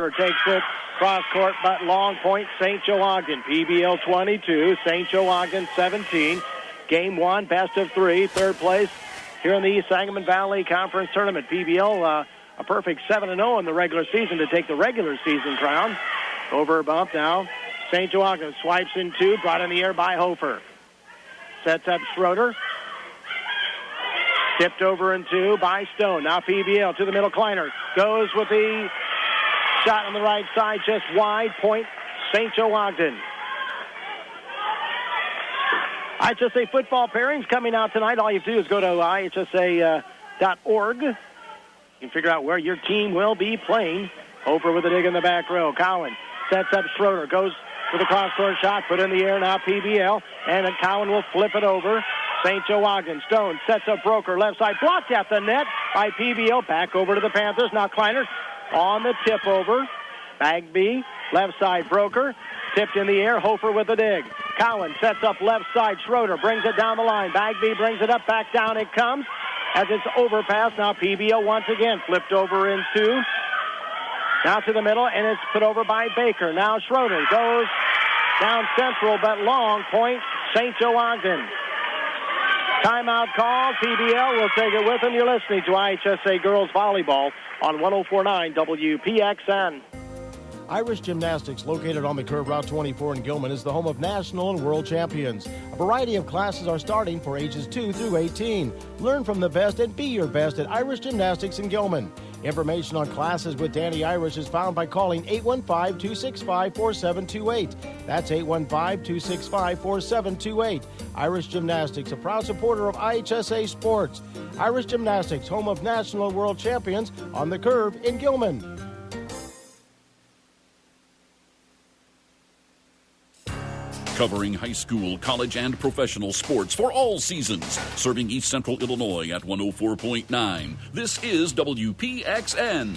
Takes it cross court, but long point, St. Joe-Ogden. PBL 22, St. Joe-Ogden 17. Game 1, best of 3, third place here in the East Sangamon Valley Conference Tournament. PBL a perfect 7-0 in the regular season to take the regular season crown. Over a bump now. St. Joe-Ogden swipes in 2, brought in the air by Hofer. Sets up Schroeder. Tipped over in 2 by Stone. Now PBL to the middle. Kleiner goes with the shot on the right side, just wide. Point, St. Joe-Ogden. IHSA football pairings coming out tonight. All you have to do is go to IHSA.org. You can figure out where your team will be playing. Over with a dig in the back row. Cowan sets up Schroeder. Goes with a cross-court shot. Put in the air now PBL. And then Cowan will flip it over. St. Joe-Ogden. Stone sets up Broker. Left side blocked at the net by PBL. Back over to the Panthers. Now Kleiner on the tip over. Bagby. Left side Broker. Tipped in the air. Hofer with the dig. Cowan sets up left side. Schroeder brings it down the line. Bagby brings it up. Back down it comes. As it's overpass. Now PBL once again. Flipped over in 2. Now to the middle. And it's put over by Baker. Now Schroeder goes down central but long. Point St. Joe-Ogden. Timeout call. PBL will take it with them. You're listening to IHSA Girls Volleyball on 104.9 WPXN. Irish Gymnastics, located on the Curve Route 24 in Gilman, is the home of national and world champions. A variety of classes are starting for ages 2 through 18. Learn from the best and be your best at Irish Gymnastics in Gilman. Information on classes with Danny Irish is found by calling 815-265-4728. That's 815-265-4728. Irish Gymnastics, a proud supporter of IHSA sports. Irish Gymnastics, home of national and world champions, on the Curve in Gilman. Covering high school, college, and professional sports for all seasons. Serving East Central Illinois at 104.9. This is WPXN.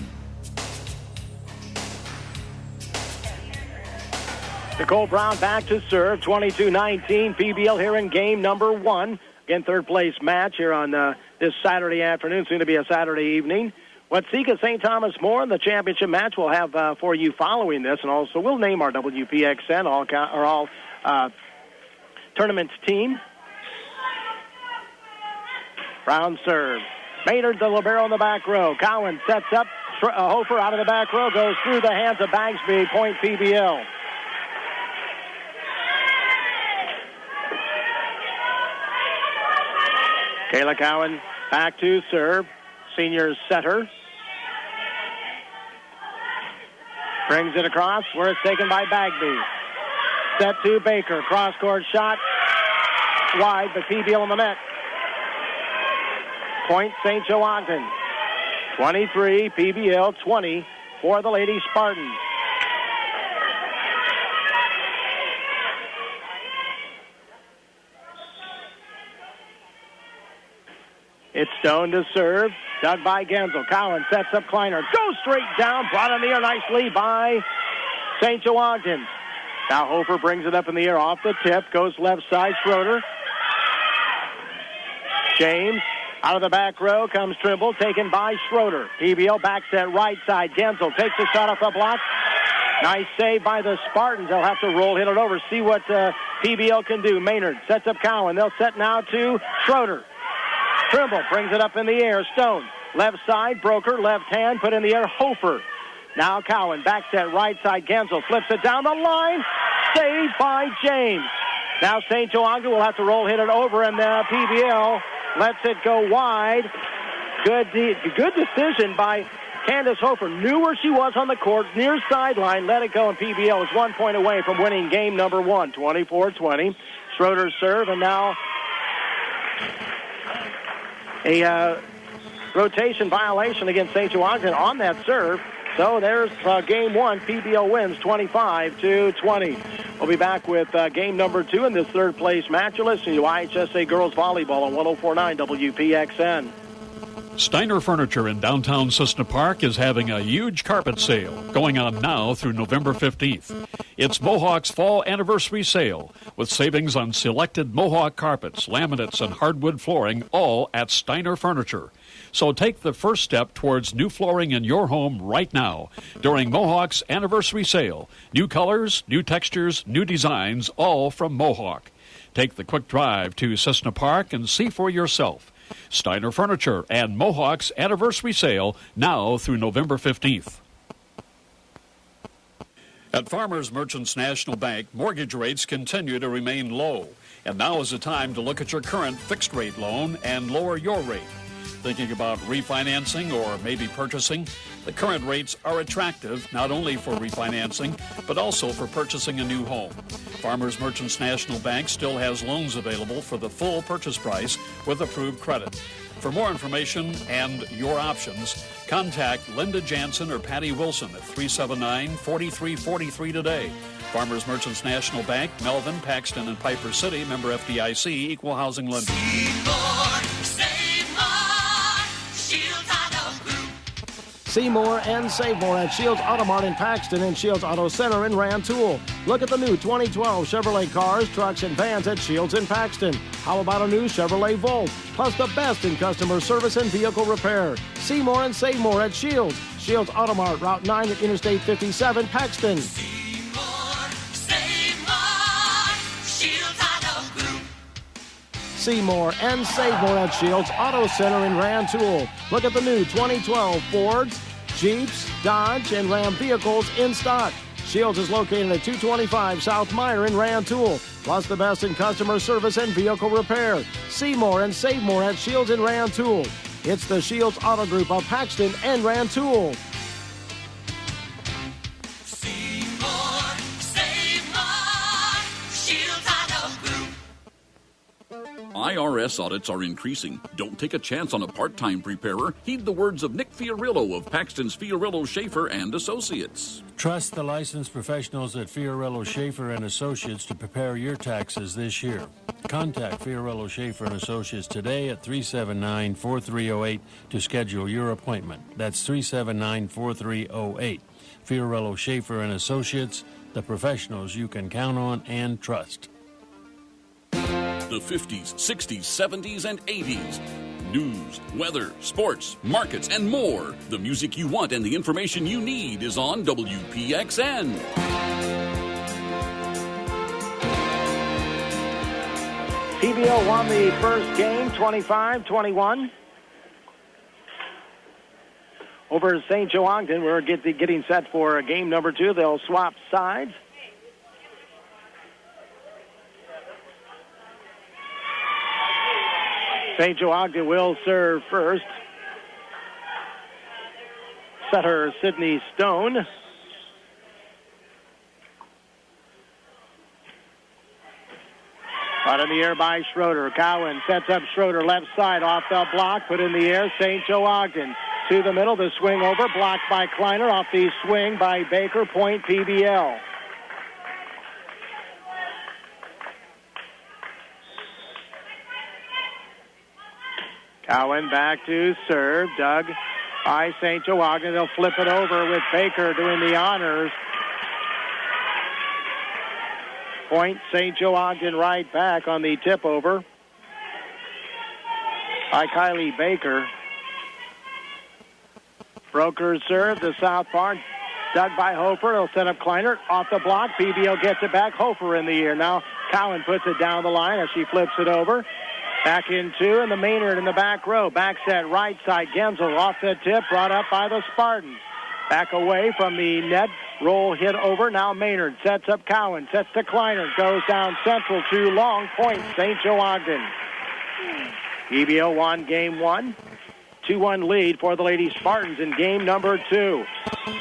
Nicole Brown back to serve. 22-19. PBL here in game number 1. Again, third place match here on this Saturday afternoon. Soon to be a Saturday evening. Watseka St. Thomas More in the championship match we'll have for you following this. And also we'll name our WPXN all tournament team. Brown serve. Maynard, the libero in the back row. Cowan sets up. Hofer out of the back row. Goes through the hands of Bagsby. Point PBL. Kayla Cowan back to serve. Senior setter. Brings it across where it's taken by Bagby. Set to Baker. Cross-court shot. Wide, but PBL on the net. Point St. Joe-Ogden. 23, PBL 20 for the Lady Spartans. It's Stone to serve. Dug by Genzel. Collins sets up Kleiner. Goes straight down. Brought in the air nicely by St. Joe-Ogden. Now Hofer brings it up in the air off the tip. Goes left side. Schroeder. James out of the back row. Comes Trimble. Taken by Schroeder. PBL backs that right side. Genzel takes a shot off the block. Nice save by the Spartans. They'll have to roll, hit it over. See what PBL can do. Maynard sets up Cowan. They'll set now to Schroeder. Trimble brings it up in the air. Stone. Left side. Broker. Left hand. Put in the air. Hofer. Now Cowan backs that right side. Genzel flips it down the line. Saved by James. Now St. Joe-Ogden will have to roll, hit it over, and PBL lets it go wide. Good decision by Candace Hofer. Knew where she was on the court, near sideline, let it go, and PBL is 1 point away from winning game number 1, 24-20. Schroeder's serve, and now a rotation violation against St. Joe-Ogden on that serve. So there's game 1. PBL wins 25-20. We'll be back with game number 2 in this third place match. You're listening to IHSA Girls Volleyball on 104.9 WPXN. Steiner Furniture in downtown Cessna Park is having a huge carpet sale going on now through November 15th. It's Mohawk's fall anniversary sale with savings on selected Mohawk carpets, laminates, and hardwood flooring, all at Steiner Furniture. So take the first step towards new flooring in your home right now during Mohawk's anniversary sale. New colors, new textures, new designs, all from Mohawk. Take the quick drive to Cessna Park and see for yourself. Steiner Furniture and Mohawk's anniversary sale now through November 15th. At Farmers Merchants National Bank, mortgage rates continue to remain low. And now is the time to look at your current fixed rate loan and lower your rate. Thinking about refinancing or maybe purchasing? The current rates are attractive not only for refinancing, but also for purchasing a new home. Farmers Merchants National Bank still has loans available for the full purchase price with approved credit. For more information and your options, contact Linda Jansen or Patty Wilson at 379-4343 today. Farmers Merchants National Bank, Melvin, Paxton, and Piper City, member FDIC, equal housing lender. See more and save more at Shields Auto Mart in Paxton and Shields Auto Center in Rantoul. Look at the new 2012 Chevrolet cars, trucks, and vans at Shields in Paxton. How about a new Chevrolet Volt? Plus the best in customer service and vehicle repair. See more and save more at Shields. Shields Auto Mart, Route 9 at Interstate 57, Paxton. See more and save more at Shields Auto Center in Rantoul. Look at the new 2012 Fords, Jeeps, Dodge, and Ram vehicles in stock. Shields is located at 225 South Meyer in Rantoul. Plus the best in customer service and vehicle repair. See more and save more at Shields in Rantoul. It's the Shields Auto Group of Paxton and Rantoul. IRS audits are increasing. Don't take a chance on a part-time preparer. Heed the words of Nick Fiorillo of Paxton's Fiorillo, Schaefer and Associates. Trust the licensed professionals at Fiorillo, Schaefer and Associates to prepare your taxes this year. Contact Fiorillo, Schaefer and Associates today at 379-4308 to schedule your appointment. That's 379-4308. Fiorillo, Schaefer and Associates, the professionals you can count on and trust. The 50s, 60s, 70s, and 80s. News, weather, sports, markets, and more. The music you want and the information you need is on WPXN. PBL won the first game, 25-21. Over St. Joe-Ogden, we're getting set for game number 2. They'll swap sides. St. Joe-Ogden will serve first. Setter Sidney Stone. Out in the air by Schroeder. Cowan sets up Schroeder left side off the block. Put in the air. St. Joe-Ogden to the middle. The swing over. Blocked by Kleiner. Off the swing by Baker. Point PBL. Cowan back to serve. Dug by St. Joe-Ogden. They'll flip it over with Baker doing the honors. Point St. Joe-Ogden right back on the tip over by Kylie Baker. Broker serve the south part. Dug by Hofer. He'll set up Kleiner off the block. PBL gets it back. Hofer in the air. Now Cowan puts it down the line as she flips it over. Back in two, and the Maynard in the back row. Back set right side. Genzel off the tip, brought up by the Spartans. Back away from the net. Roll hit over. Now Maynard sets up Cowan. Sets to Kleiner. Goes down central. Too long. Point St. Joe-Ogden. PBL won game 1. 2-1 lead for the Lady Spartans in game number 2.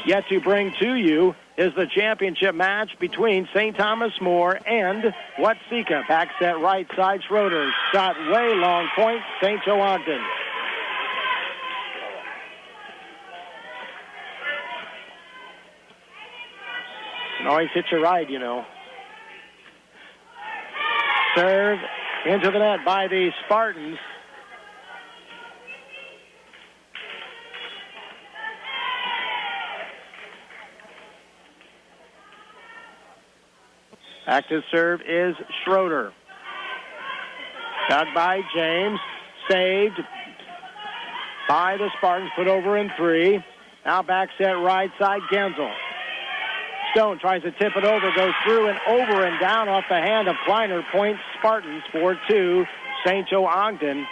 Yet to bring to you is the championship match between St. Thomas More and Watseka. Back set right side. Schroeder shot way long. Point St. Joe-Ogden. Can always hit you right, you know. Serve into the net by the Spartans. Back to serve is Schroeder. Dug by James. Saved by the Spartans. Put over in 3. Now back set right side, Genzel. Stone tries to tip it over, goes through and over and down off the hand of Kleiner. Point Spartans 4-2, St. Joe Ogden.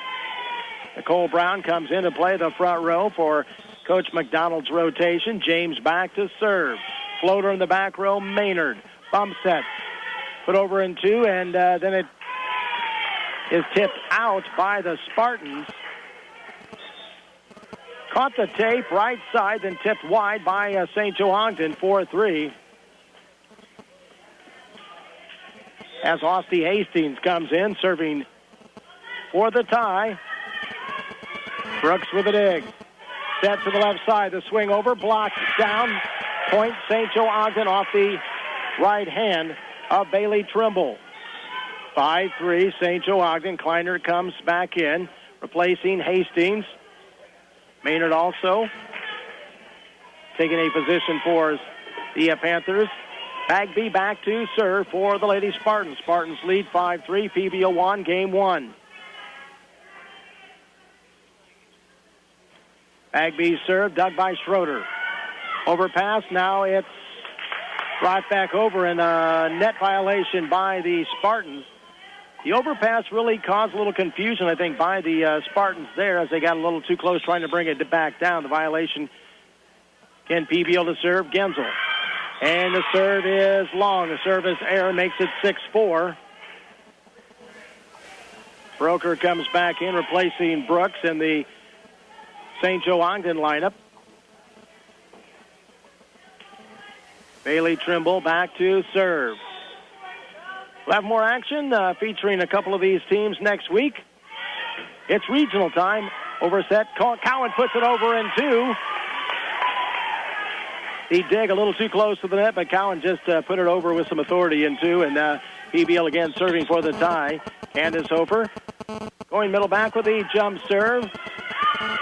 Nicole Brown comes in to play the front row for Coach McDonald's rotation. James back to serve. Floater in the back row, Maynard. Bump set. Put over in 2, and then it is tipped out by the Spartans. Caught the tape right side, then tipped wide by St. Joe Ogden, 4-3. As Austin Hastings comes in, serving for the tie. Brooks with a dig. Set to the left side. The swing over. Blocked down. Point St. Joe Ogden off the right hand of Bailey Trimble. 5-3 St. Joe Ogden. Kleiner comes back in, replacing Hastings. Maynard also taking a position for the Panthers. Bagby back to serve for the Lady Spartans. Spartans lead 5-3. PBL 1, game 1. Bagby serve, dug by Schroeder. Overpass, now it's brought back over in a net violation by the Spartans. The overpass really caused a little confusion, I think, by the Spartans there as they got a little too close trying to bring it back down. The violation, Ken PBL to serve, Genzel. And the serve is long. The service error makes it 6-4. Broker comes back in, replacing Brooks in the St. Joe Ogden lineup. Bailey Trimble back to serve. We'll have more action featuring a couple of these teams next week. It's regional time. Overset. Cowan puts it over in 2. He dig a little too close to the net, but Cowan just put it over with some authority in 2. And PBL again serving for the tie. Candace Hofer going middle back with the jump serve.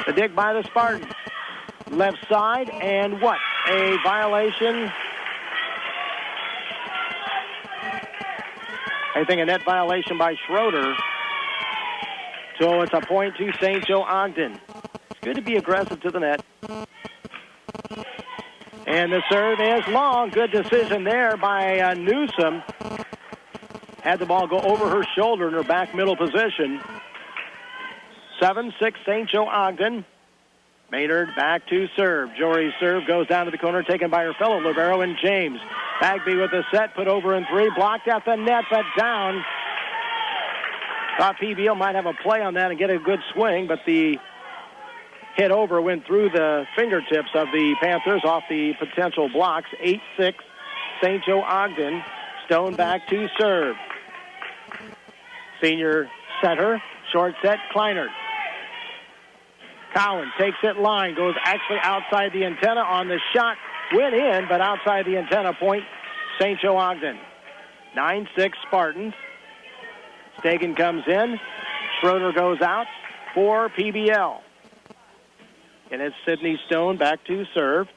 The dig by the Spartans. Left side, and what? A violation. I think a net violation by Schroeder. So it's a point to St. Joe Ogden. It's good to be aggressive to the net. And the serve is long. Good decision there by Newsom. Had the ball go over her shoulder in her back middle position. 7-6 St. Joe Ogden. Maynard back to serve. Jory's serve goes down to the corner, taken by her fellow libero and James. Bagby with the set, put over in 3, blocked at the net, but down. Thought PBL might have a play on that and get a good swing, but the hit over went through the fingertips of the Panthers off the potential blocks. 8-6 St. Joe Ogden. Stone back to serve. Senior setter, short set, Kleinert. Cowan takes it line, goes actually outside the antenna on the shot. Went in, but outside the antenna, point St. Joe Ogden. 9-6 Spartans. Stegan comes in. Schroeder goes out for PBL. And it's Sydney Stone back to serve.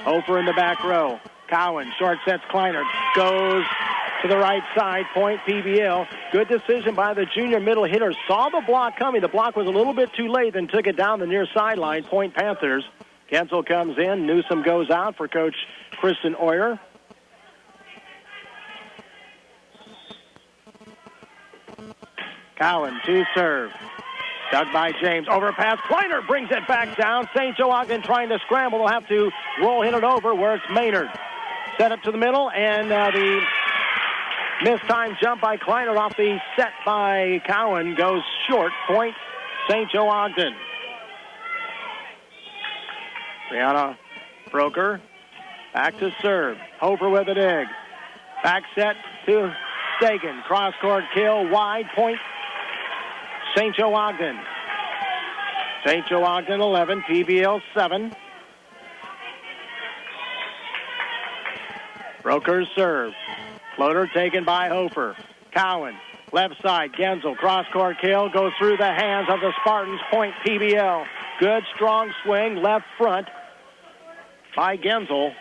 Hofer in the back row. Cowan, short sets Kleiner. Goes to the right side, point PBL. Good decision by the junior middle hitter. Saw the block coming. The block was a little bit too late, then took it down the near sideline. Point Panthers. Gensel comes in. Newsom goes out for Coach Kristen Oyer. Cowan to serve. Dug by James. Overpass. Kleiner brings it back down. St. Joe Ogden trying to scramble. They'll have to roll hit it over where it's Maynard. Set up to the middle, and the missed time jump by Kleiner off the set by Cowan goes short. Point St. Joe Ogden. Brianna Broker back to serve. Hofer with a dig. Back set to Stegan. Cross-court kill wide. Point St. Joe Ogden. St. Joe Ogden 11, PBL 7. Broker's serve. Floater taken by Hofer. Cowan, left side. Genzel, cross-court kill, goes through the hands of the Spartans. Point PBL. Good, strong swing, left front by Genzel.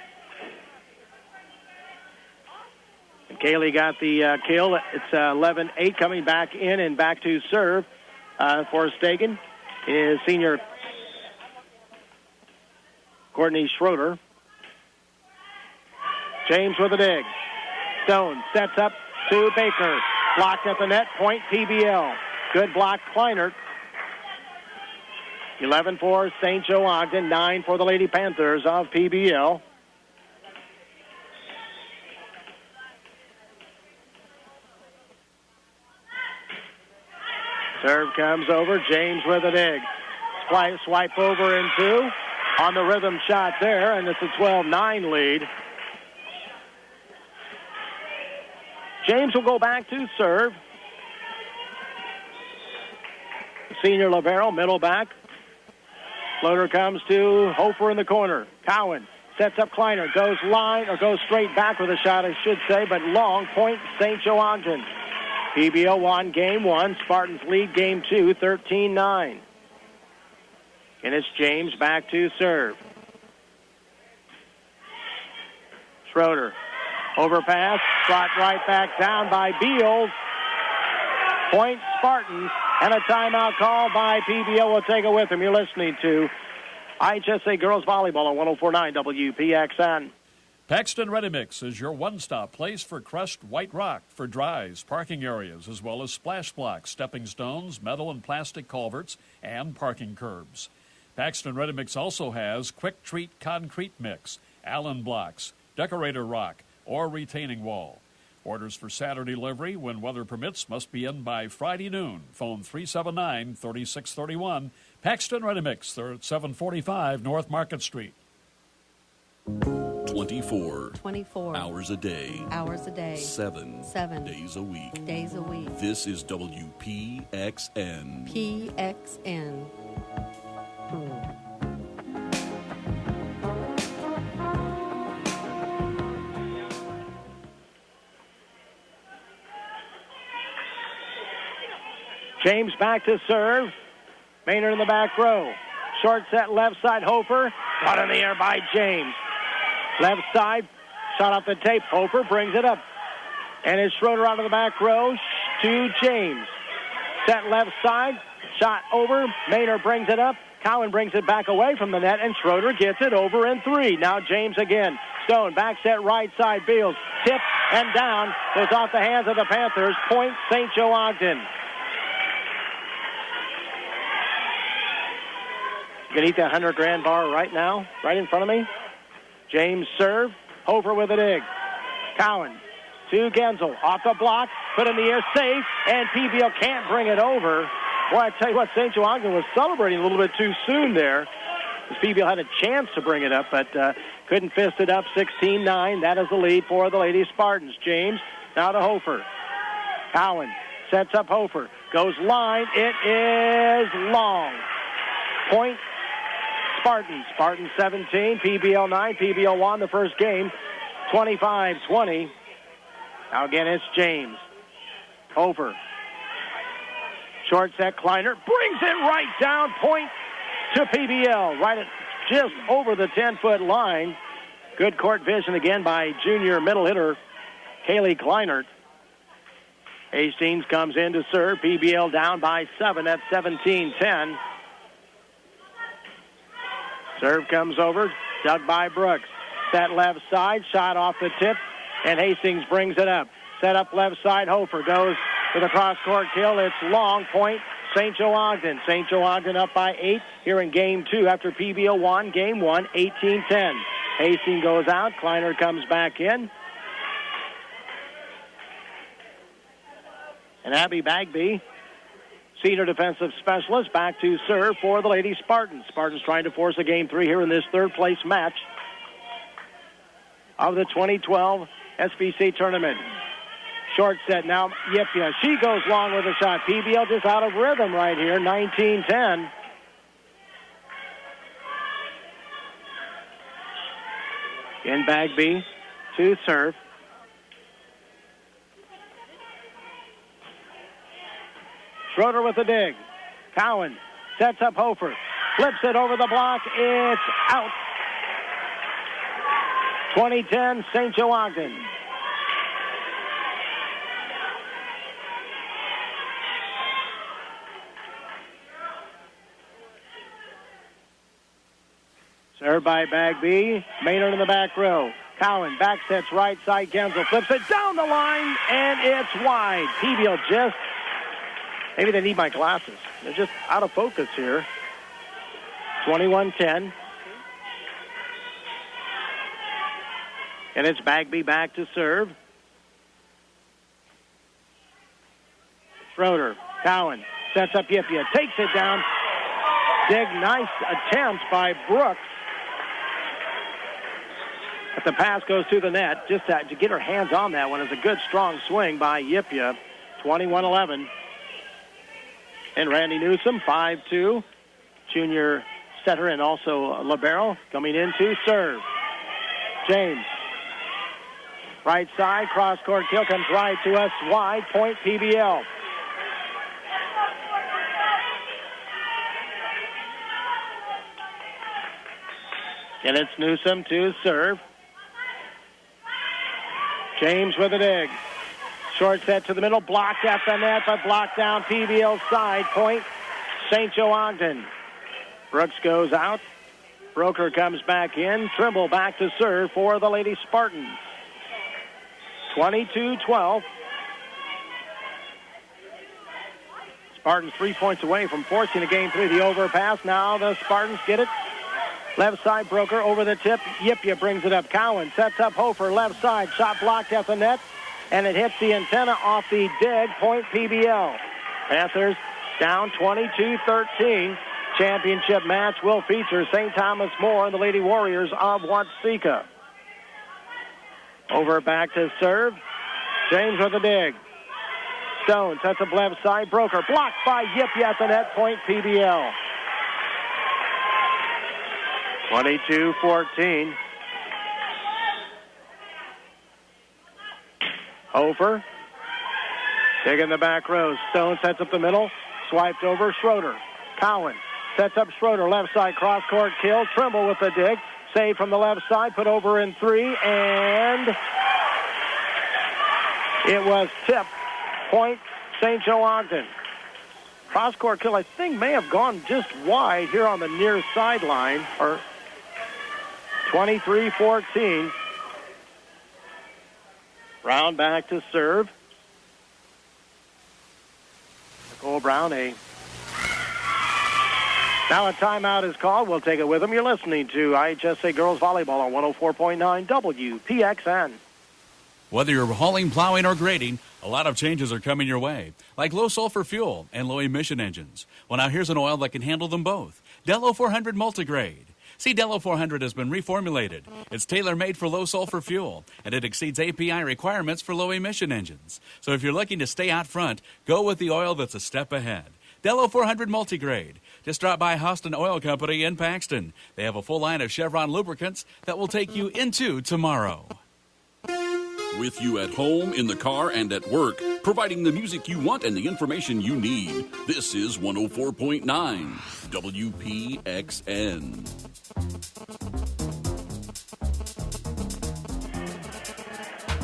Kaylee got the kill. It's 11-8 coming back in and back to serve for Stegan is senior Courtney Schroeder. James with a dig. Stone sets up to Baker. Blocked at the net. Point PBL. Good block, Kleinert. 11 for St. Joe Ogden. 9 for the Lady Panthers of PBL. Serve comes over. James with a dig. Swipe over and 2 on the rhythm shot there, and it's a 12-9 lead. James will go back to serve. Senior libero, middle back. Floater comes to Hofer in the corner. Cowan sets up Kleiner, goes straight back with a shot, I should say, but long. Point St. Joe Ogden. PBL won game 1. Spartans lead game 2, 13-9. And it's James back to serve. Schroeder. Overpass. Brought right back down by Beals. Point Spartans. And a timeout call by PBL. We'll take it with him. You're listening to IHSA Girls Volleyball on 104.9 WPXN. Paxton Ready Mix is your one-stop place for crushed white rock, for dries, parking areas, as well as splash blocks, stepping stones, metal and plastic culverts, and parking curbs. Paxton Ready Mix also has quick treat concrete mix, Allen blocks, decorator rock, or retaining wall. Orders for Saturday delivery, when weather permits, must be in by Friday noon. Phone 379-3631. Paxton Ready Mix, they're at 745 North Market Street. 24 hours a day. 7 days a week. This is WPXN. PXN. James back to serve. Maynard in the back row. Short set left side, Hofer. Caught in the air by James. Left side, shot off the tape. Hofer brings it up. And it's Schroeder out of the back row to James. Set left side, shot over. Maynard brings it up. Cowan brings it back away from the net, and Schroeder gets it over in 3. Now James again. Stone, back set right side, Beals. Tip and down. Goes off the hands of the Panthers. Point St. Joe Ogden. You can eat that $100,000 bar right now, right in front of me. James serve. Hofer with a dig. Cowan to Genzel. Off the block. Put in the air. Safe. And PBL can't bring it over. Boy, I tell you what, St. Joe Ogden was celebrating a little bit too soon there. PBL had a chance to bring it up, but couldn't fist it up. 16-9. That is the lead for the Lady Spartans. James now to Hofer. Cowan sets up Hofer. Goes line. It is long. Point Spartans. Spartans 17, PBL 9. PBL won the first game, 25-20. Now again, it's James. Hofer. Short set, Kleiner brings it right down. Point to PBL. Right at just over the 10-foot line. Good court vision again by junior middle hitter Kaylee Kleinert. Hastings comes in to serve. PBL down by 7 at 17-10. Serve comes over, dug by Brooks. Set left side, shot off the tip, and Hastings brings it up. Set up left side, Hofer goes for the cross-court kill. It's long. Point St. Joe Ogden. St. Joe Ogden up by 8 here in game 2 after PBL won game 1, 18-10. Hastings goes out. Kleiner comes back in. And Abby Bagby, senior defensive specialist, back to serve for the Lady Spartans. Spartans trying to force a game 3 here in this third-place match of the 2012 SVC tournament. Short set now, Yipia. She goes long with a shot. PBL just out of rhythm right here, 19-10. In Bagby to serve. Schroeder with the dig. Cowan sets up Hofer. Flips it over the block. It's out. 20-10, St. Joe Ogden. Served by Bagby. Maynard in the back row. Cowan back sets right side. Genzel flips it down the line, and it's wide. PBL just, maybe they need my glasses. They're just out of focus here. 21-10. And it's Bagby back to serve. Schroeder. Cowan sets up Yipia. Takes it down. Dig, nice attempt by Brooks. But the pass goes to the net. Just to get her hands on that one is a good, strong swing by Yipia. 21-11. And Randy Newsom, 5'2", junior setter and also libero, coming in to serve. James. Right side, cross-court kill comes right to us. Wide, point PBL. And it's Newsom to serve. James with a dig. Short set to the middle, blocked at the net, but blocked down PBL side. Point, St. Joe Ogden. Brooks goes out. Broker comes back in. Trimble back to serve for the Lady Spartans. 22-12. Spartans 3 points away from forcing a game through the overpass. Now the Spartans get it. Left side, Broker over the tip. Yipia brings it up. Cowan sets up Hofer, left side. Shot blocked at the net, and it hits the antenna off the dig. Point PBL. Panthers down 22-13. Championship match will feature St. Thomas More and the Lady Warriors of Watsika. Over back to serve. James with a dig. Stone sets up left side. Broker blocked by Yipia at the net. Point PBL. 22-14. Hofer. Dig in the back row. Stone sets up the middle. Swiped over. Schroeder. Cowan sets up Schroeder. Left side cross-court kill. Trimble with the dig. Save from the left side. Put over in three. And it was tipped. Point St. Joe Ogden. Cross-court kill, I think, may have gone just wide here on the near sideline. Or 23-14. Brown back to serve. Nicole Brown, now a timeout is called. We'll take it with them. You're listening to IHSA Girls Volleyball on 104.9 WPXN. Whether you're hauling, plowing, or grading, a lot of changes are coming your way, like low-sulfur fuel and low-emission engines. Well, now here's an oil that can handle them both. Delo 400 Multigrade. See, Delo 400 has been reformulated. It's tailor-made for low-sulfur fuel, and it exceeds API requirements for low-emission engines. So if you're looking to stay out front, go with the oil that's a step ahead. Delo 400 Multigrade. Just drop by Houston Oil Company in Paxton. They have a full line of Chevron lubricants that will take you into tomorrow. With you at home, in the car, and at work, providing the music you want and the information you need. This is 104.9 WPXN.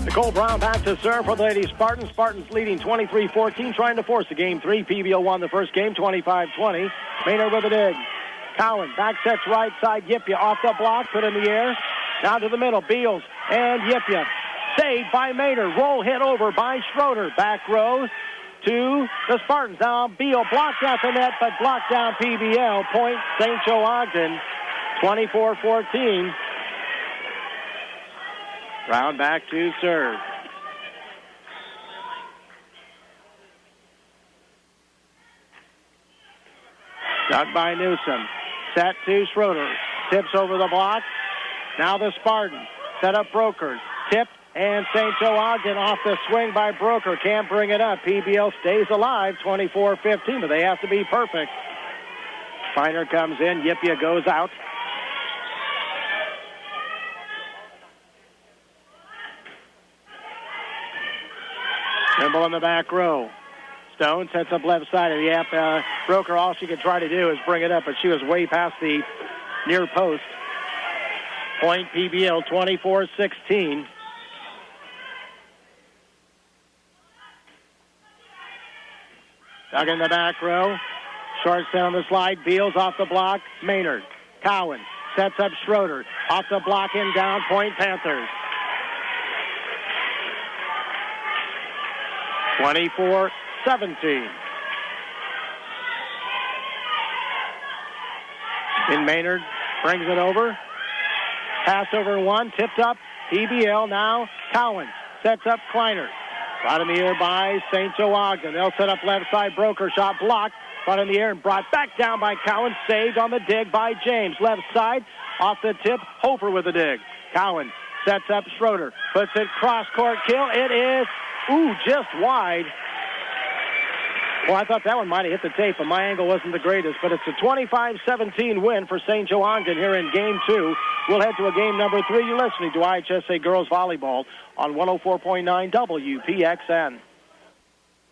Nicole Brown back to serve for the Lady Spartans. Spartans leading 23-14, trying to force the game three. PBL won the first game, 25-20. Maynard with a dig. Cowan back sets right side. Yipia off the block, put in the air. Now to the middle. Beals and Yipia. Saved by Maynard. Roll hit over by Schroeder. Back row to the Spartans. Now Beal blocked out the net, but blocked down PBL. Point St. Joe Ogden, 24-14. Brown back to serve. Dug by Newsom. Set to Schroeder. Tips over the block. Now the Spartans. Set up Broker. Tip. And St. Joe Ogden off the swing by Broker. Can't bring it up. PBL stays alive, 24-15, but they have to be perfect. Feiner comes in. Yipia goes out. Trimble in the back row. Stone sets up left side of the Broker. All she could try to do is bring it up, but she was way past the near post. Point PBL, 24-16. Dug in the back row. Short set on the slide. Beals off the block. Maynard. Cowan sets up Schroeder. Off the block and down, point Panthers. 24-17. And Maynard brings it over. Pass over one, tipped up. PBL now. Cowan sets up Kleiner. Brought in the air by St. Joe Ogden. They'll set up left side. Broker shot blocked. Brought in the air and brought back down by Cowan. Saved on the dig by James. Left side. Off the tip. Hofer with the dig. Cowan sets up Schroeder. Puts it cross-court kill. It is, just wide. Well, I thought that one might have hit the tape, but my angle wasn't the greatest. But it's a 25-17 win for St. Joe Ogden here in Game 2. We'll head to a game number 3. You're listening to IHSA Girls Volleyball on 104.9 WPXN.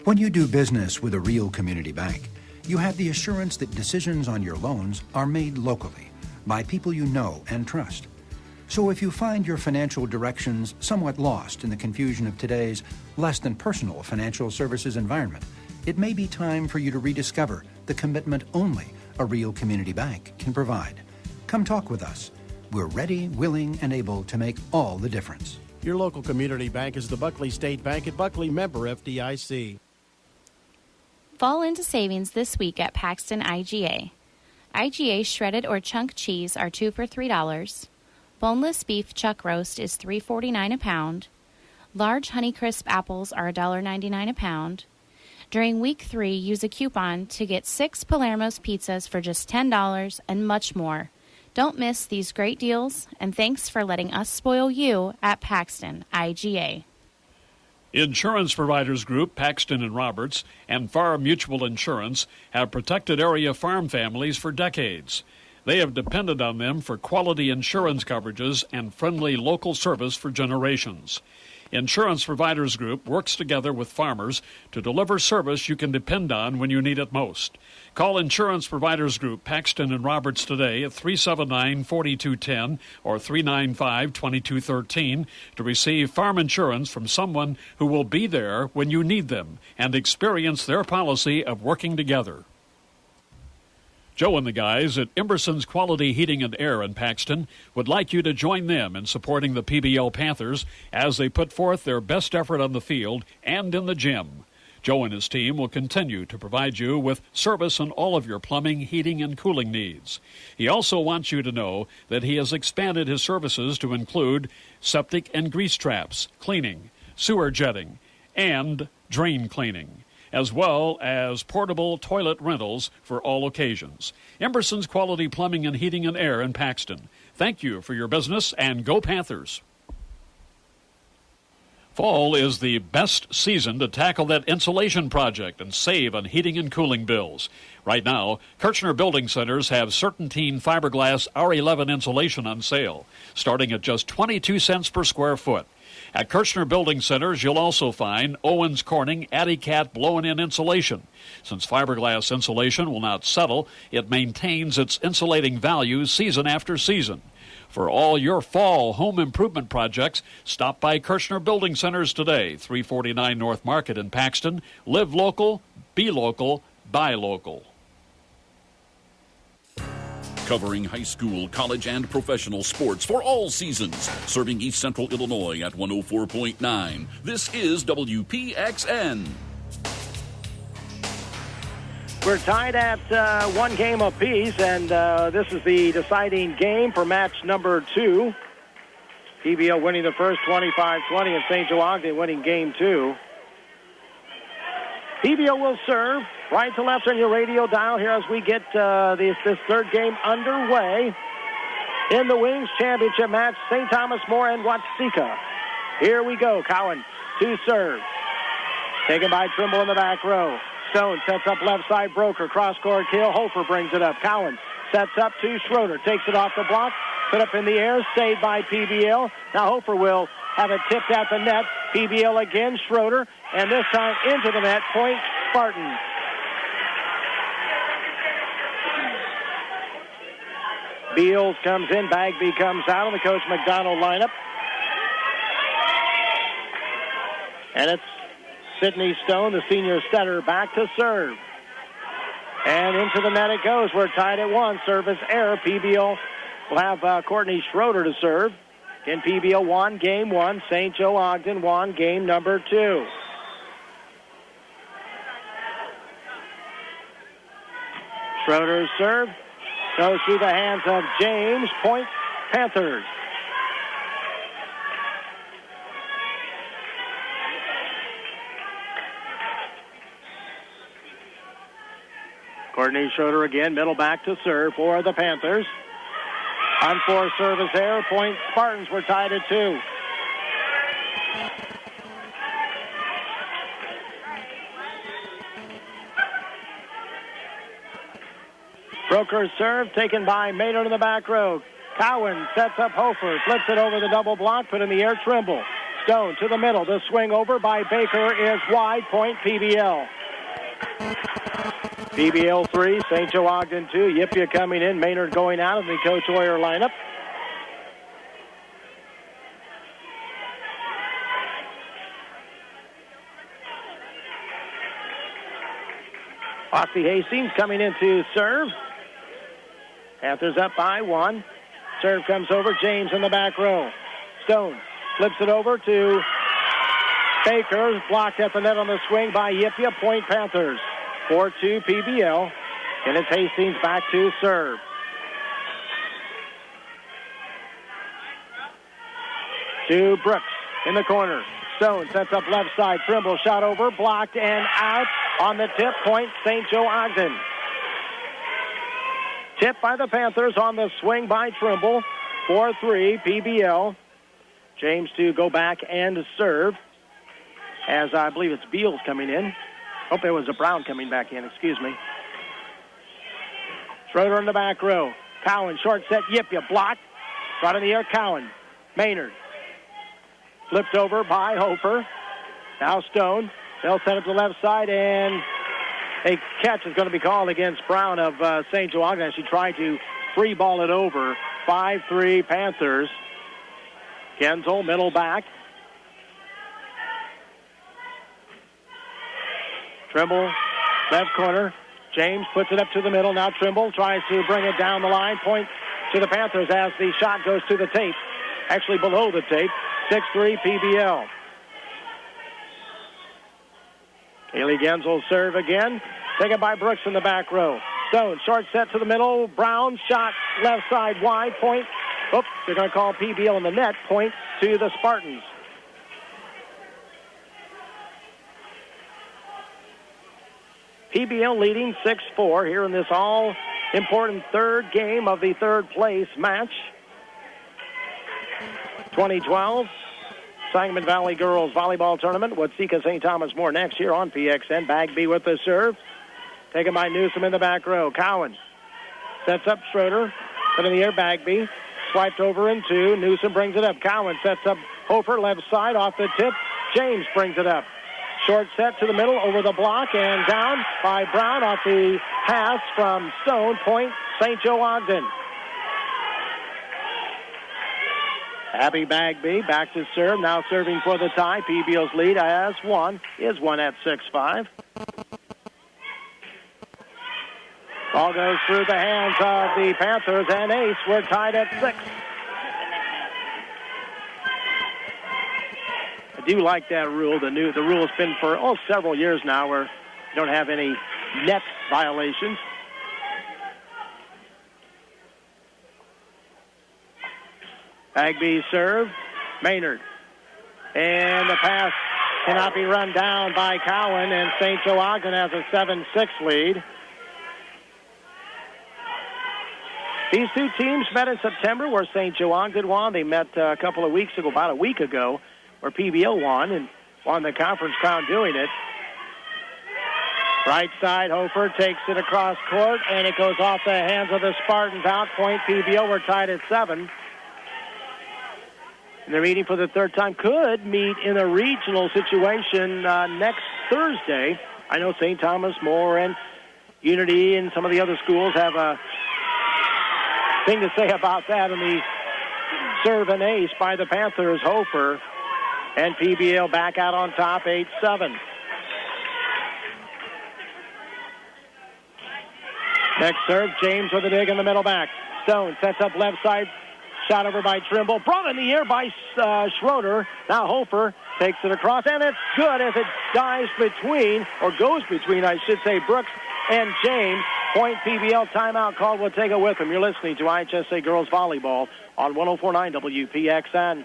When you do business with a real community bank, you have the assurance that decisions on your loans are made locally by people you know and trust. So if you find your financial directions somewhat lost in the confusion of today's less than personal financial services environment, it may be time for you to rediscover the commitment only a real community bank can provide. Come talk with us. We're ready, willing, and able to make all the difference. Your local community bank is the Buckley State Bank at Buckley, member FDIC. Fall into savings this week at Paxton IGA. IGA shredded or chunk cheese are 2 for $3. Boneless beef chuck roast is $3.49 a pound. Large Honeycrisp apples are $1.99 a pound. During week 3, use a coupon to get 6 Palermo's pizzas for just $10 and much more. Don't miss these great deals, and thanks for letting us spoil you at Paxton IGA. Insurance Providers Group, Paxton and Roberts, and Farm Mutual Insurance have protected area farm families for decades. They have depended on them for quality insurance coverages and friendly local service for generations. Insurance Providers Group works together with farmers to deliver service you can depend on when you need it most. Call Insurance Providers Group, Paxton and Roberts today at 379-4210 or 395-2213 to receive farm insurance from someone who will be there when you need them and experience their policy of working together. Joe and the guys at Emerson's Quality Heating and Air in Paxton would like you to join them in supporting the PBL Panthers as they put forth their best effort on the field and in the gym. Joe and his team will continue to provide you with service on all of your plumbing, heating, and cooling needs. He also wants you to know that he has expanded his services to include septic and grease traps, cleaning, sewer jetting, and drain cleaning, as well as portable toilet rentals for all occasions. Emerson's Quality Plumbing and Heating and Air in Paxton. Thank you for your business, and go Panthers. Fall is the best season to tackle that insulation project and save on heating and cooling bills. Right now, Kirchner Building Centers have Certainteen fiberglass R11 insulation on sale, starting at just 22 cents per square foot. At Kirchner Building Centers, you'll also find Owens Corning Addicat blown-in insulation. Since fiberglass insulation will not settle, it maintains its insulating value season after season. For all your fall home improvement projects, stop by Kirchner Building Centers today, 349 North Market in Paxton. Live local, be local, buy local. Covering high school, college, and professional sports for all seasons. Serving East Central Illinois at 104.9. This is WPXN. We're tied at one game apiece, and this is the deciding game for match number 2. PBL winning the first 25-20, and St. Joe Ogden winning game 2. PBL will serve right to left on your radio dial here as we get this third game underway in the Wings Championship match, St. Thomas More and Watsika. Here we go. Cowan to serve. Taken by Trimble in the back row. Stone sets up left side, Broker, cross-court kill. Hofer brings it up. Cowan sets up to Schroeder, takes it off the block, put up in the air, saved by PBL. Now Hofer will have it tipped at the net. PBL again, Schroeder, and this time into the net, point Spartan. Beals comes in, Bagby comes out of the Coach McDonald lineup. And it's Sidney Stone, the senior setter, back to serve. And into the net it goes. We're tied at 1. Service error. PBL We'll have Courtney Schroeder to serve. In PBL won game 1. St. Joe Ogden won game number 2. Schroeder's serve goes through the hands of James. Point Panthers. Courtney Schroeder again, middle back to serve for the Panthers. Unforced service error. Point Spartans were tied at 2. Broker's serve taken by Maynard in the back row. Cowan sets up Hofer, flips it over the double block, put in the air Trimble. Stone to the middle. The swing over by Baker is wide. Point PBL. PBL 3, St. Joe Ogden 2. Yipia coming in, Maynard going out of the Coach Hoyer lineup. Aussie Hastings coming in to serve. Panthers up by 1. Serve comes over, James in the back row. Stone flips it over to Baker, blocked at the net on the swing by Yipia. Point Panthers. 4-2 PBL. And it's Hastings back to serve. To Brooks in the corner. Stone sets up left side. Trimble shot over, blocked and out on the tip. Point St. Joe Ogden. Tip by the Panthers on the swing by Trimble. 4-3 PBL. James to go back and serve. As I believe it's Beals coming in. Hope it was a Brown coming back in, excuse me. Schroeder in the back row. Cowan, short set, Yipia, blocked. Brought in the air, Cowan. Maynard. Flipped over by Hofer. Now Stone. They'll set it to the left side, and a catch is going to be called against Brown of St. Joe Ogden as she tried to free ball it over. 5-3 Panthers. Genzel, middle back. Trimble, left corner. James puts it up to the middle. Now Trimble tries to bring it down the line. Point to the Panthers as the shot goes to the tape. Actually below the tape. 6-3 PBL. Kaylee Genzel serve again. Taken by Brooks in the back row. Stone, short set to the middle. Brown, shot left side wide. Point. Oops, they're going to call PBL in the net. Point to the Spartans. PBL leading 6-4 here in this all-important third game of the third-place match. 2012 Sangamon Valley Girls Volleyball Tournament. Watseka St. Thomas more next year on PXN. Bagby with the serve. Taken by Newsom in the back row. Cowan sets up Schroeder. Put in the air, Bagby. Swiped over in 2. Newsom brings it up. Cowan sets up Hofer, left side, off the tip. James brings it up. Short set to the middle, over the block, and down by Brown off the pass from Stone. Point, St. Joe Ogden. Abby Bagby back to serve, now serving for the tie. PBL's lead as one at 6-5. Ball goes through the hands of the Panthers, and ace. We're tied at 6. I do like that rule. The rule has been for several years now where you don't have any net violations. Bagby serve. Maynard. And the pass cannot be run down by Cowan, and St. Joe Ogden has a 7-6 lead. These two teams met in September where St. Joe Ogden won. They met a couple of weeks ago, about a week ago, where PBL won and won the conference crown doing it. Right side, Hofer takes it across court, and it goes off the hands of the Spartans. Out point PBL. We're tied at 7. And they're meeting for the third time. Could meet in a regional situation next Thursday. I know St. Thomas More and Unity and some of the other schools have a thing to say about that. And the serve and ace by the Panthers, Hofer. And PBL back out on top, 8-7. Next serve, James with a dig in the middle back. Stone sets up left side. Shot over by Trimble. Brought in the air by Schroeder. Now Hofer takes it across, and it's good as it dives between, or goes between, I should say, Brooks and James. Point PBL timeout called. We'll take it with them. You're listening to IHSA Girls Volleyball on 104.9 WPXN.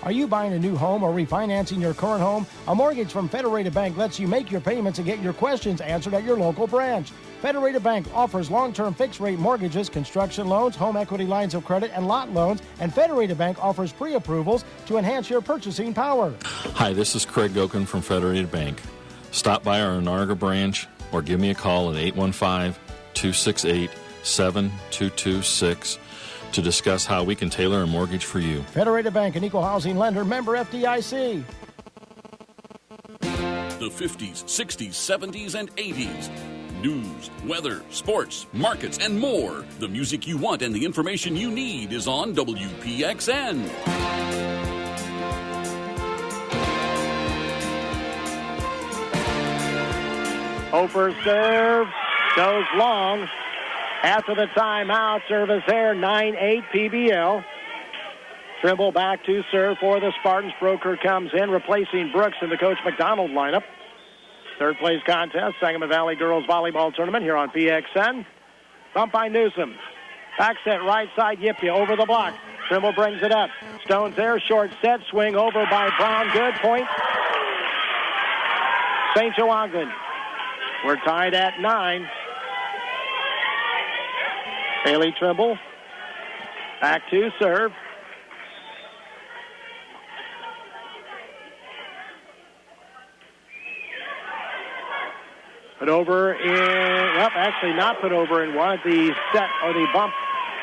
Are you buying a new home or refinancing your current home? A mortgage from Federated Bank lets you make your payments and get your questions answered at your local branch. Federated Bank offers long-term fixed-rate mortgages, construction loans, home equity lines of credit, and lot loans, and Federated Bank offers pre-approvals to enhance your purchasing power. Hi, this is Craig Gokin from Federated Bank. Stop by our Ann Arbor branch or give me a call at 815-268-7226 to discuss how we can tailor a mortgage for you. Federated Bank, an equal housing lender, member FDIC. The 50s, 60s, 70s, and 80s. News, weather, sports, markets, and more. The music you want and the information you need is on WPXN. Hofer serve goes long. After the timeout, service there, 9-8 PBL. Trimble back to serve for the Spartans. Broker comes in, replacing Brooks in the Coach McDonald lineup. Third place contest, Sangamon Valley Girls Volleyball Tournament here on PXN. Bump by Newsom. Back set right side, Yipia over the block. Trimble brings it up. Stone's there, short set, swing over by Brown. Good point. St. Joe Ogden. We're tied at 9. Haley Trimble back to serve. Put over in, well, actually not put over in one. The set or the bump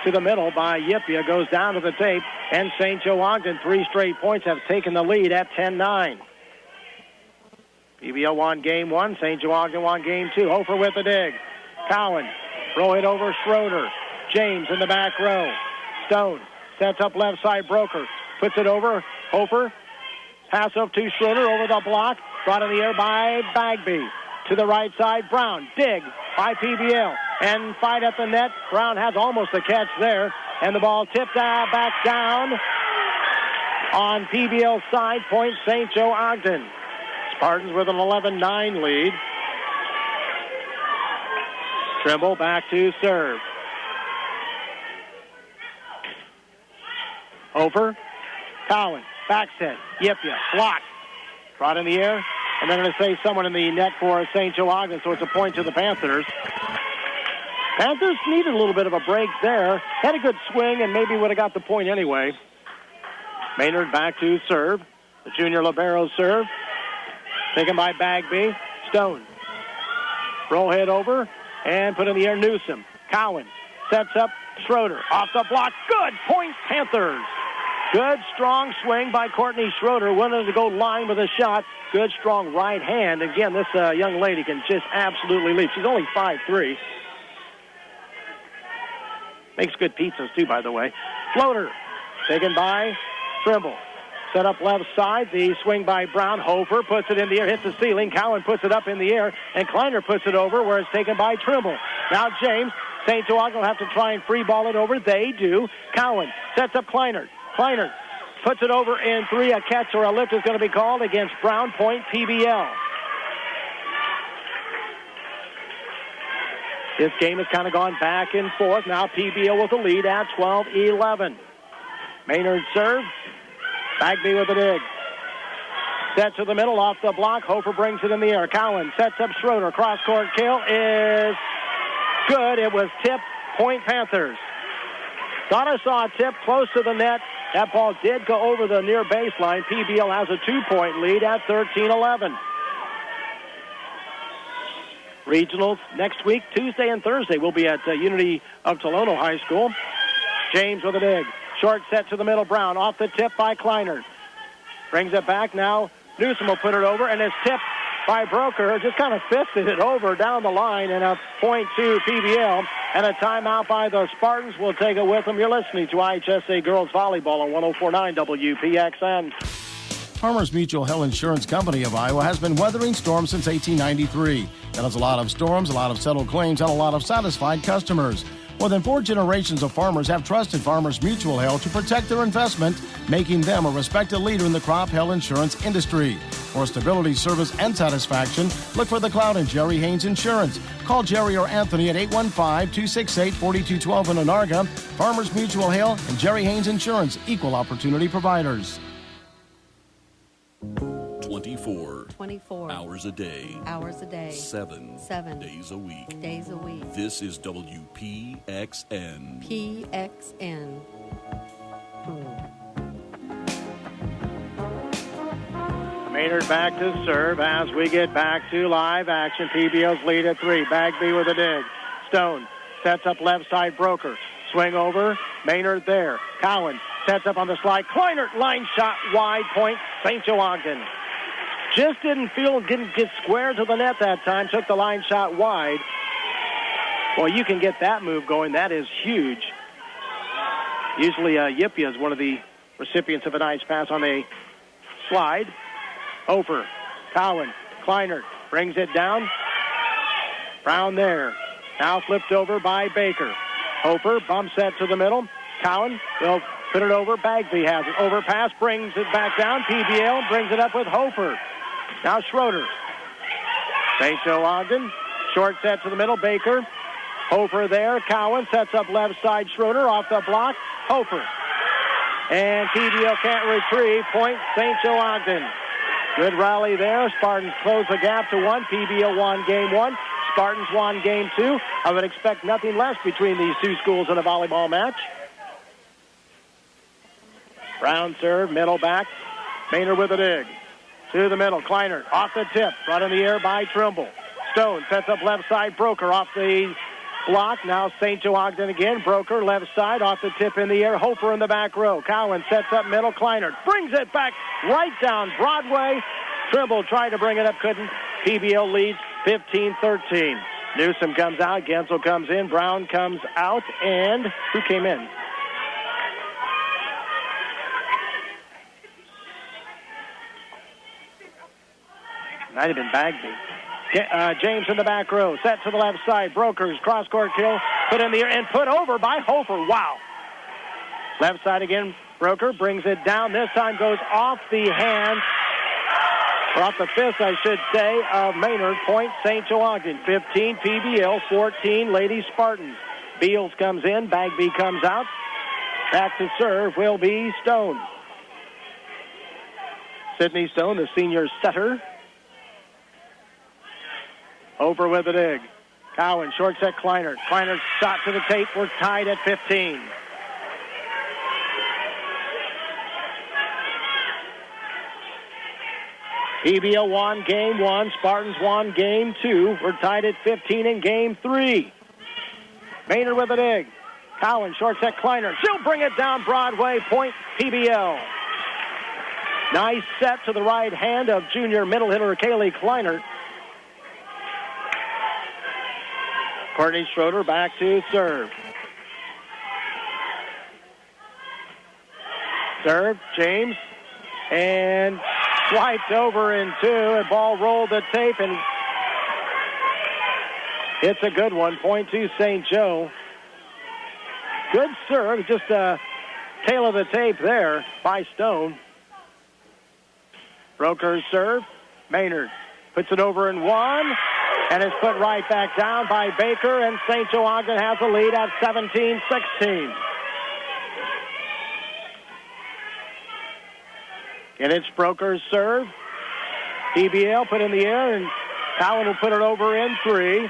to the middle by Yipia goes down to the tape, and St. Joe Ogden, 3 straight points, have taken the lead at 10-9. PBL won game 1. St. Joe Ogden won game 2. Hofer with the dig. Cowan, throw it over Schroeder. James in the back row. Stone sets up left side. Broker puts it over. Hofer. Pass up to Schroeder over the block. Brought in the air by Bagby. To the right side. Brown. Dig by PBL. And fight at the net. Brown has almost a catch there. And the ball tipped back down on PBL side. Point St. Joe Ogden. Spartans with an 11-9 lead. Trimble back to serve. Over. Cowan. Back set. Yipia. Blocked. Brought in the air. And they're going to say someone in the net for St. Joe Ogden, so it's a point to the Panthers. Panthers needed a little bit of a break there. Had a good swing and maybe would have got the point anyway. Maynard back to serve. The junior libero serve. Taken by Bagby. Stone. Roll head over and put in the air Newsom. Cowan sets up Schroeder. Off the block. Good point, Panthers. Good, strong swing by Courtney Schroeder. Wanted to go line with a shot. Good, strong right hand. Again, this young lady can just absolutely leap. She's only 5'3". Makes good pizzas, too, by the way. Floater taken by Trimble. Set up left side. The swing by Brown. Hofer puts it in the air, hits the ceiling. Cowan puts it up in the air, and Kleiner puts it over where it's taken by Trimble. Now James. St. Joe Ogden will have to try and free ball it over. They do. Cowan sets up Kleiner. Kleiner puts it over in 3. A catch or a lift is going to be called against Brown. Point PBL. This game has kind of gone back and forth. Now PBL with the lead at 12-11. Maynard serve. Bagby with the dig. Set to the middle off the block. Hofer brings it in the air. Cowan sets up Schroeder. Cross-court kill is good. It was tipped. Point Panthers. Thought I saw a tip close to the net. That ball did go over the near baseline. PBL has a 2-point lead at 13-11. Regionals next week, Tuesday and Thursday, will be at Unity of Tolono High School. James with a dig. Short set to the middle. Brown off the tip by Kleiner. Brings it back now. Newsom will put it over, and it's tipped by Broker. Just kind of fisted it over down the line, and a point to PBL. And a timeout by the Spartans. We'll take it with them. You're listening to IHSA Girls Volleyball on 104.9 WPXN. Farmers Mutual Health Insurance Company of Iowa has been weathering storms since 1893. That is a lot of storms, a lot of settled claims, and a lot of satisfied customers. More than 4 generations of farmers have trusted Farmers Mutual Health to protect their investment, making them a respected leader in the crop health insurance industry. For stability, service, and satisfaction, look for the Cloud and Jerry Haynes Insurance. Call Jerry or Anthony at 815-268-4212 in Onarga. Farmers Mutual Health and Jerry Haynes Insurance, equal opportunity providers. 24 hours a day. 7 days a week. This is WPXN. PXN. Maynard back to serve as we get back to live action. PBL's lead at 3. Bagby with a dig. Stone sets up left side. Broker. Swing over. Maynard there. Cowan sets up on the slide. Kleinert line shot wide. Point St. Joe Ogden. Just didn't get square to the net that time. Took the line shot wide. Well, you can get that move going. That is huge. Usually Yippia is one of the recipients of a nice pass on a slide. Hofer, Cowan, Kleinert brings it down. Brown there. Now flipped over by Baker. Hofer bumps that to the middle. Cowan will put it over. Bagby has it. Overpass brings it back down. PBL brings it up with Hofer. Now Schroeder. St. Joe Ogden. Short set to the middle. Baker. Hofer there. Cowan sets up left side. Schroeder off the block. Hofer. And PBL can't retrieve. Point St. Joe Ogden. Good rally there. Spartans close the gap to 1. PBL won game 1. Spartans won game 2. I would expect nothing less between these two schools in a volleyball match. Brown serve, middle back. Maynard with a dig. To the middle, Kleinert off the tip. Brought in the air by Trimble. Stone sets up left side. Broker off the block. Now St. Joe Ogden again. Broker left side off the tip in the air. Hofer in the back row. Cowan sets up middle. Kleinert brings it back right down Broadway. Trimble tried to bring it up, couldn't. PBL leads 15-13. Newsom comes out. Gensel comes in. Brown comes out. And who came in? Might have been Bagby. James in the back row. Set to the left side. Brokers. Cross-court kill. Put in the air and put over by Hofer. Wow. Left side again. Broker brings it down. This time goes off the hand. Or off the fist, I should say, of Maynard. Point St. Joe Ogden. 15 PBL. 14 Lady Spartans. Beals comes in. Bagby comes out. Back to serve will be Stone. Sydney Stone, the senior setter. Over with a dig. Cowan, short set, Kleinert. Kleinert shot to the tape. We're tied at 15. PBL won game 1. Spartans won game 2. We're tied at 15 in game 3. Maynard with a dig. Cowan, short set, Kleinert. She'll bring it down Broadway. Point PBL. Nice set to the right hand of junior middle hitter Kaylee Kleinert. Courtney Schroeder back to serve. Serve, James, and swiped over in 2. And ball rolled the tape, and it's a good one. Point to St. Joe. Good serve, just a tail of the tape there by Stone. Broker's serve. Maynard puts it over in 1. And it's put right back down by Baker, and St. Joe Ogden has the lead at 17-16. And it's Broker's serve. PBL put in the air, and Cowan will put it over in 3.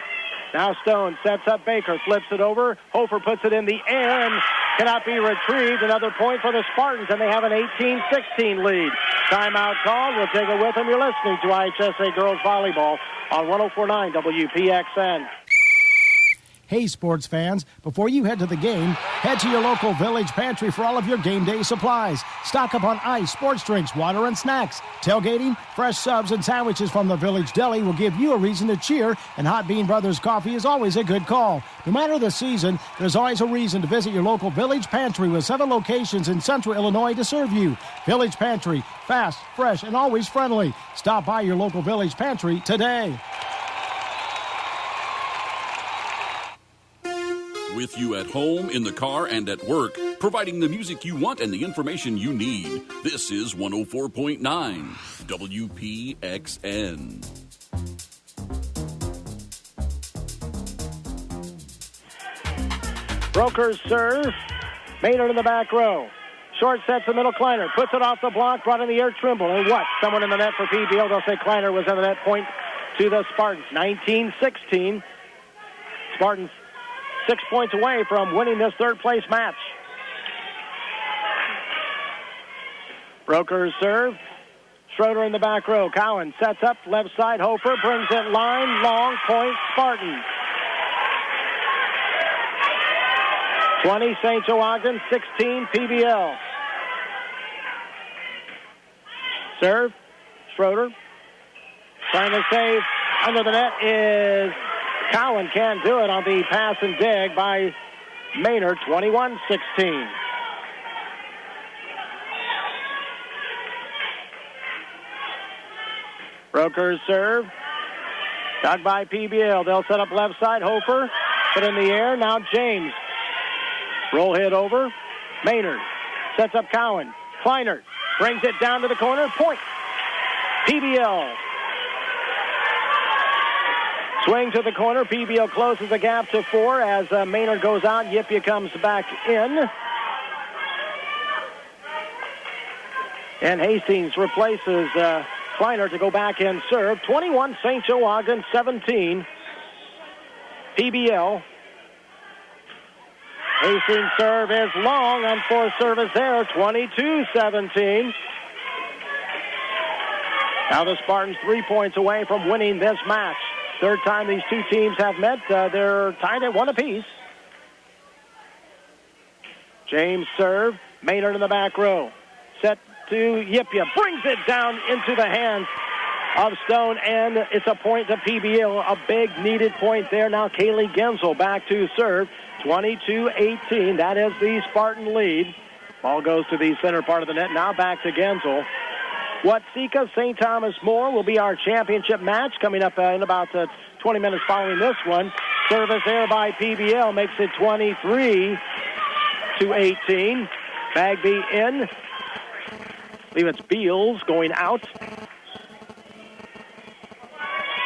Now Stone sets up Baker, flips it over. Hofer puts it in the air and cannot be retrieved. Another point for the Spartans, and they have an 18-16 lead. Timeout call. We'll take it with them. You're listening to IHSA Girls Volleyball on 104.9 WPXN. Hey, sports fans, before you head to the game, head to your local Village Pantry for all of your game day supplies. Stock up on ice, sports drinks, water, and snacks. Tailgating, fresh subs, and sandwiches from the Village Deli will give you a reason to cheer, and Hot Bean Brothers coffee is always a good call. No matter the season, there's always a reason to visit your local Village Pantry with 7 locations in Central Illinois to serve you. Village Pantry, fast, fresh, and always friendly. Stop by your local Village Pantry today. With you at home, in the car, and at work, providing the music you want and the information you need. This is 104.9 WPXN. Broker's serve. Maynard in the back row. Short sets the middle. Kleiner puts it off the block. Brought in the air. Trimble. And what? Someone in the net for PBL. They'll say Kleiner was in the net. Point to the Spartans. 19-16. Spartans 6 points away from winning this third-place match. Broker's serve. Schroeder in the back row. Cowan sets up. Left side. Hofer brings it line. Long. Point. Spartans. 20, St. Joe Ogden, 16, PBL. Serve, Schroeder. Trying to save under the net is Cowan. Can't do it on the pass and dig by Maynard, 21-16. Broker's serve. Dug by PBL. They'll set up left side. Hofer put in the air. Now James. Roll hit over. Maynard sets up Cowan. Kleiner brings it down to the corner. Point. PBL. Swing to the corner. PBL closes the gap to 4 as Maynard goes out. Yipia comes back in. And Hastings replaces Kleiner to go back and serve. 21 St. Joe Ogden, 17 PBL. Hastings serve is long. Unforced service there, 22-17. Now the Spartans 3 points away from winning this match. Third time these two teams have met. They're tied at 1 apiece. James serve. Maynard in the back row. Set to Yipia. Brings it down into the hands of Stone, and it's a point to PBL. A big needed point there. Now Kaylee Gensel back to serve. 22-18. That is the Spartan lead. Ball goes to the center part of the net. Now back to Gensel. Watseka St. Thomas More will be our championship match coming up in about 20 minutes following this one. Service there by PBL makes it 23-18. Bagby in. I believe it's Beals going out.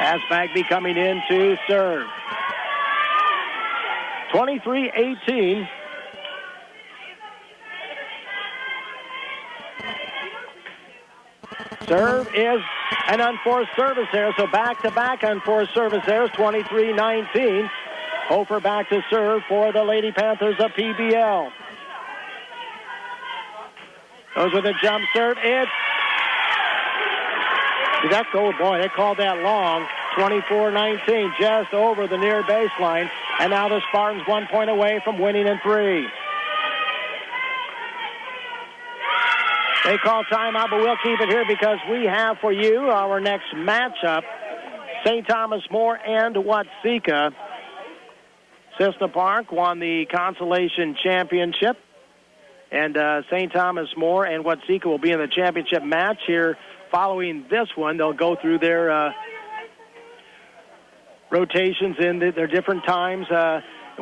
As Bagby coming in to serve. 23-18. Serve is an unforced service there, so back-to-back unforced service there is 23-19. Hofer back to serve for the Lady Panthers of PBL. Goes with a jump serve. It's... Did that go? Boy, they called that long. 24-19, just over the near baseline. And now the Spartans 1 point away from winning in 3. They call timeout, but we'll keep it here because we have for you our next matchup. St. Thomas More and Watseka. Cessna Park won the consolation championship. And St. Thomas More and Watseka will be in the championship match here. Following this one, they'll go through their rotations in their different times.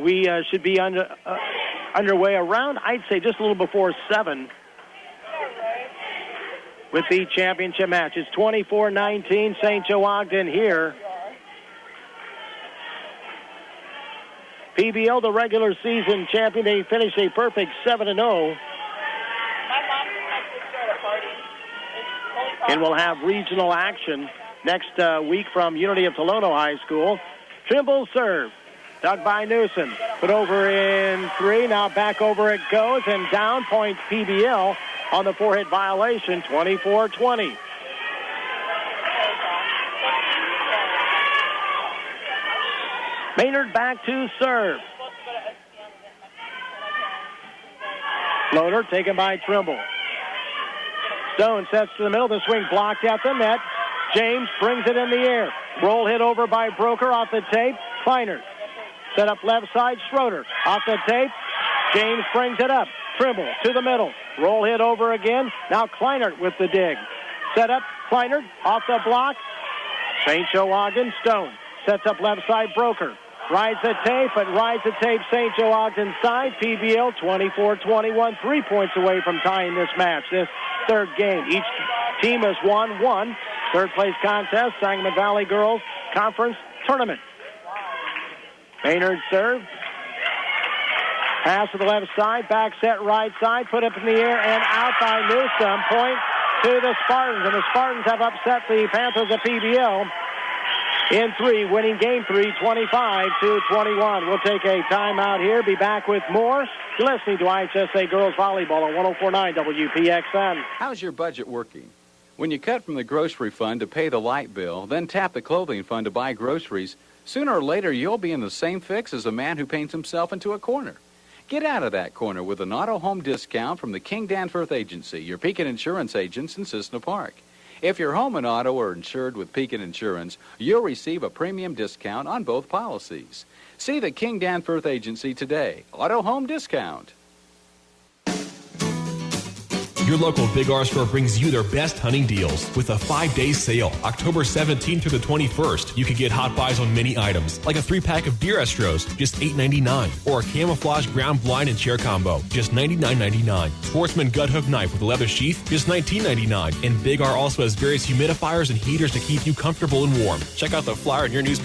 We should be underway around, I'd say, just a little before 7 with the championship match. It's 24-19, St. Joe Ogden here. PBL, the regular season champion, they finished a perfect 7-0. And we'll have regional action next week from Unity of Tolono High School. Trimble serve. Dug by Newsom. Put over in 3. Now back over it goes. And down point PBL on the four-hit violation, 24-20. Maynard back to serve. Floater taken by Trimble. Stone sets to the middle. The swing blocked at the net. James brings it in the air. Roll hit over by Broker off the tape. Kleiner set up left side. Schroeder off the tape. James brings it up. Trimble to the middle. Roll hit over again. Now Kleiner with the dig. Set up. Kleiner off the block. St. Joe Ogden. Stone sets up left side. Broker rides the tape, but rides the tape St. Joe Ogden side. PBL 24-21, 3 points away from tying this match. This third game. Each team has won one. Third place contest, Sangamon Valley Girls Conference Tournament. Maynard serve. Pass to the left side, back set right side, put up in the air and out by Newsom. Point to the Spartans, and the Spartans have upset the Panthers of PBL in 3, winning game 3, 25-21. We'll take a timeout here, be back with more. You're listening to IHSA Girls Volleyball on 104.9 WPXN. How's your budget working? When you cut from the grocery fund to pay the light bill, then tap the clothing fund to buy groceries, sooner or later you'll be in the same fix as a man who paints himself into a corner. Get out of that corner with an auto home discount from the King Danforth Agency, your Pekin Insurance agents in Cissna Park. If your home and auto are insured with Pekin Insurance, you'll receive a premium discount on both policies. See the King Danforth Agency today. Auto home discount. Your local Big R store brings you their best hunting deals with a 5-day sale, October 17th through the 21st. You can get hot buys on many items, like a 3-pack of deer estros, just $8.99, or a camouflage ground blind and chair combo, just $99.99. Sportsman gut hook knife with a leather sheath, just $19.99. And Big R also has various humidifiers and heaters to keep you comfortable and warm. Check out the flyer in your newspaper.